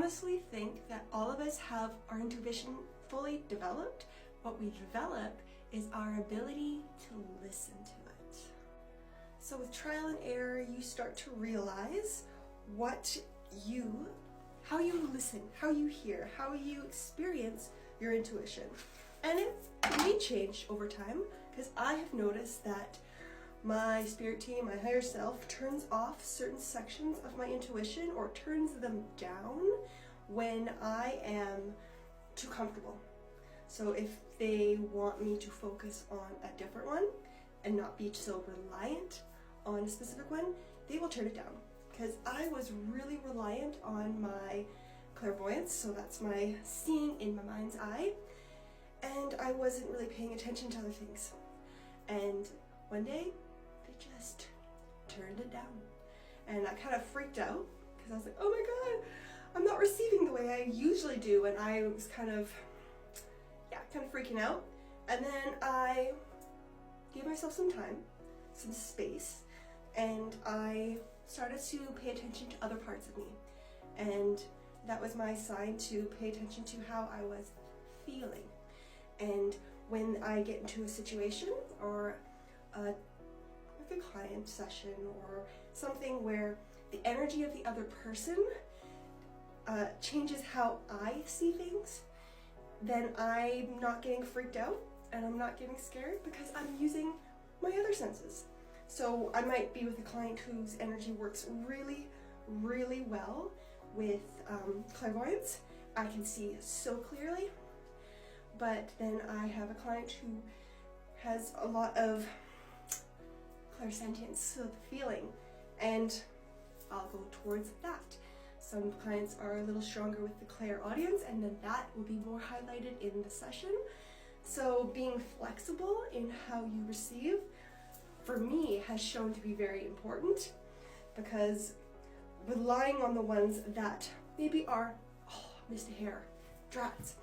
honestly think that all of us have our intuition fully developed. What we develop is our ability to listen to it. So with trial and error, you start to realize how you listen, how you hear, how you experience your intuition. And it may change over time, because I have noticed that my spirit team, my higher self, turns off certain sections of my intuition or turns them down when I am too comfortable. So if they want me to focus on a different one and not be so reliant on a specific one, they will turn it down. Because I was really reliant on my clairvoyance, so that's my seeing in my mind's eye, and I wasn't really paying attention to other things. And one day, they just turned it down. And I kind of freaked out, because I was like, oh my god, I'm not receiving the way I usually do, and I was kind of freaking out. And then I gave myself some time, some space, and I started to pay attention to other parts of me. And that was my sign to pay attention to how I was feeling. And when I get into a situation or like a client session or something where the energy of the other person changes how I see things, then I'm not getting freaked out and I'm not getting scared because I'm using my other senses. So I might be with a client whose energy works really, really well with clairvoyance. I can see so clearly. But then I have a client who has a lot of clairsentience, so the feeling, and I'll go towards that. Some clients are a little stronger with the clairaudience, and then that will be more highlighted in the session. So being flexible in how you receive, for me, has shown to be very important, because relying on the ones that maybe are, missed a hair, drats.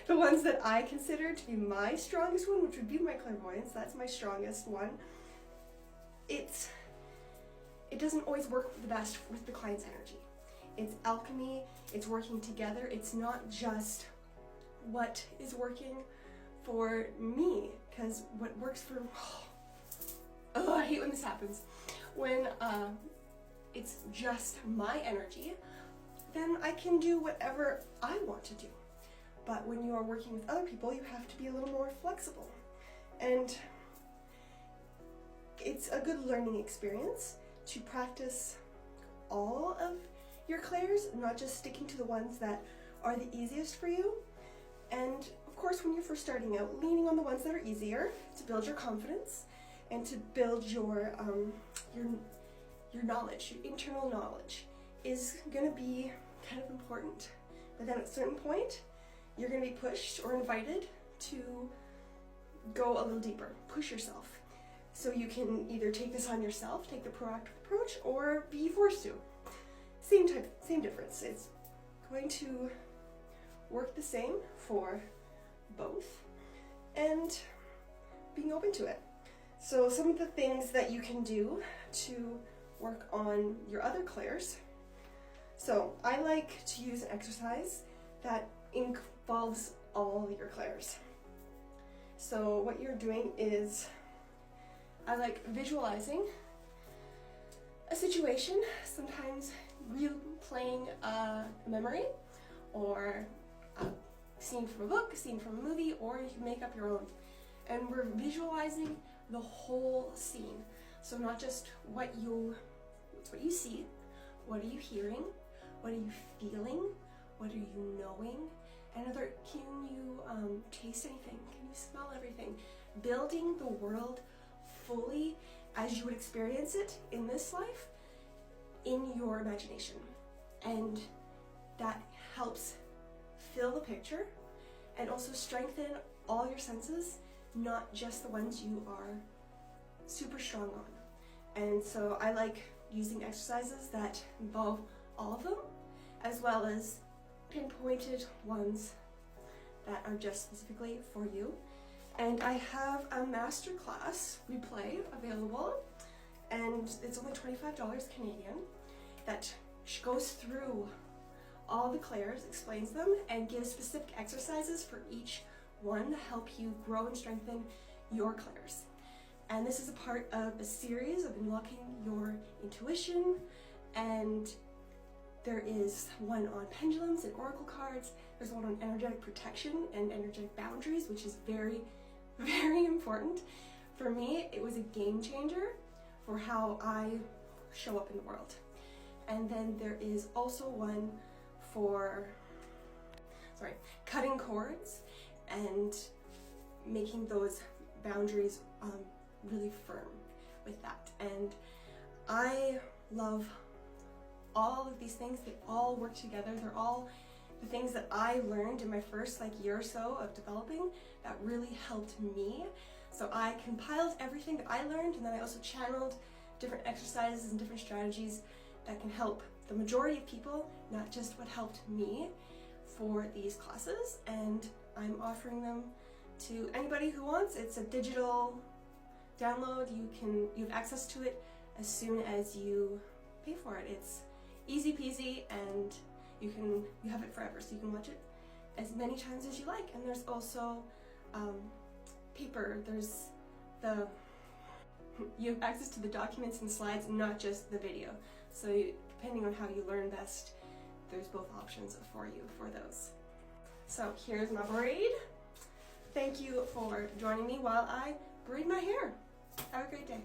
The ones that I consider to be my strongest one, which would be my clairvoyance, that's my strongest one, it doesn't always work the best with the client's energy. It's alchemy, it's working together, it's not just what is working for me, because what works for, I hate when this happens. When it's just my energy, then I can do whatever I want to do. But when you are working with other people, you have to be a little more flexible. And it's a good learning experience to practice all of your clairs, not just sticking to the ones that are the easiest for you. And of course, when you're first starting out, leaning on the ones that are easier to build your confidence and to build your knowledge, your internal knowledge is going to be kind of important. But then at a certain point, you're going to be pushed or invited to go a little deeper, push yourself. So you can either take this on yourself, take the proactive approach, or be forced to. Same difference. It's going to work the same for both, and being open to it. So some of the things that you can do to work on your other clairs. So I like to use an exercise that involves all your clairs. So what you're doing is, I like visualizing a situation, sometimes replaying a memory or a scene from a book, a scene from a movie, or you can make up your own. And we're visualizing the whole scene. So not just what you see, what are you hearing, what are you feeling, what are you knowing, and can you taste anything, can you smell everything? Building the world fully as you would experience it in this life, in your imagination. And that helps fill the picture and also strengthen all your senses, not just the ones you are super strong on. And so I like using exercises that involve all of them, as well as pinpointed ones that are just specifically for you. And I have a masterclass replay available, and it's only $25 Canadian, that goes through all the clairs, explains them, and gives specific exercises for each one to help you grow and strengthen your clairs. And this is a part of a series of unlocking your intuition, and there is one on pendulums and oracle cards. There's one on energetic protection and energetic boundaries, which is very, very important. For me, it was a game changer for how I show up in the world. And then there is also one for, cutting cords and making those boundaries really firm with that. And I love all of these things. They all work together. They're all the things that I learned in my first year or so of developing that really helped me. So I compiled everything that I learned, and then I also channeled different exercises and different strategies that can help the majority of people, not just what helped me for these classes. And I'm offering them to anybody who wants. It's a digital download. You have access to it as soon as you pay for it. It's easy peasy, and you have it forever, so you can watch it as many times as you like. And there's also paper. There's you have access to the documents and slides, not just the video. So depending on how you learn best, there's both options for you for those. So here's my braid. Thank you for joining me while I braid my hair. Have a great day.